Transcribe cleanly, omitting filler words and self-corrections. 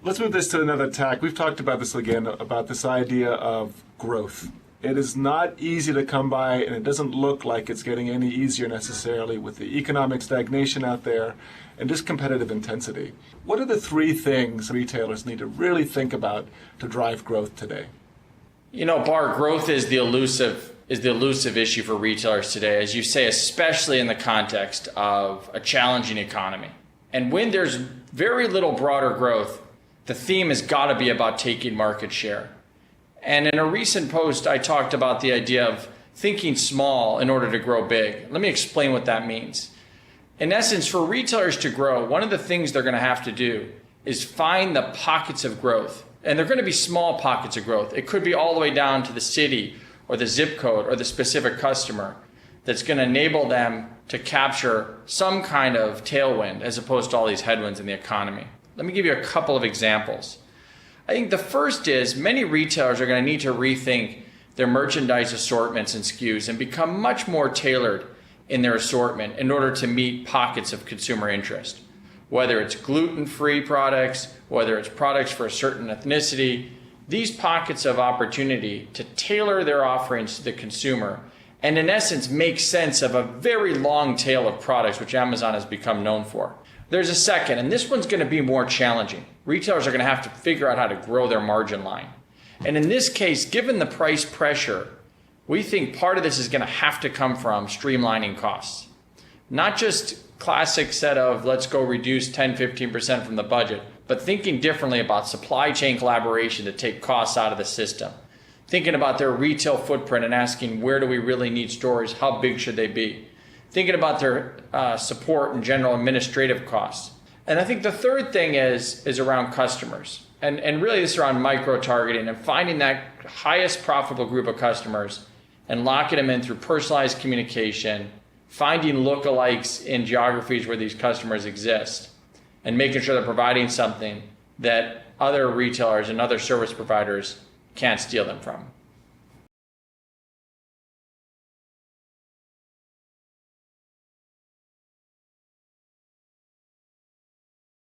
Let's move this to another tack. We've talked about this again, about this idea of growth. It is not easy to come by, and it doesn't look like it's getting any easier necessarily with the economic stagnation out there and just competitive intensity. What are the three things retailers need to really think about to drive growth today? Bar, growth is the elusive issue for retailers today, as you say, especially in the context of a challenging economy. And when there's very little broader growth, the theme has got to be about taking market share. And in a recent post, I talked about the idea of thinking small in order to grow big. Let me explain what that means. In essence, for retailers to grow, one of the things they're going to have to do is find the pockets of growth. And they're going to be small pockets of growth. It could be all the way down to the city or the zip code or the specific customer that's going to enable them to capture some kind of tailwind as opposed to all these headwinds in the economy. Let me give you a couple of examples. I think the first is many retailers are going to need to rethink their merchandise assortments and SKUs and become much more tailored in their assortment in order to meet pockets of consumer interest. Whether it's gluten-free products, whether it's products for a certain ethnicity, these pockets of opportunity to tailor their offerings to the consumer and in essence make sense of a very long tail of products which Amazon has become known for. There's a second, and this one's going to be more challenging. Retailers are going to have to figure out how to grow their margin line. And in this case, given the price pressure, we think part of this is going to have to come from streamlining costs. Not just classic set of let's go reduce 10-15% from the budget, but thinking differently about supply chain collaboration to take costs out of the system. Thinking about their retail footprint and asking where do we really need stores, how big should they be? Thinking about their support and general administrative costs. And I think the third thing is around customers. And really this is around micro-targeting and finding that highest profitable group of customers and locking them in through personalized communication, finding lookalikes in geographies where these customers exist, and making sure they're providing something that other retailers and other service providers can't steal them from.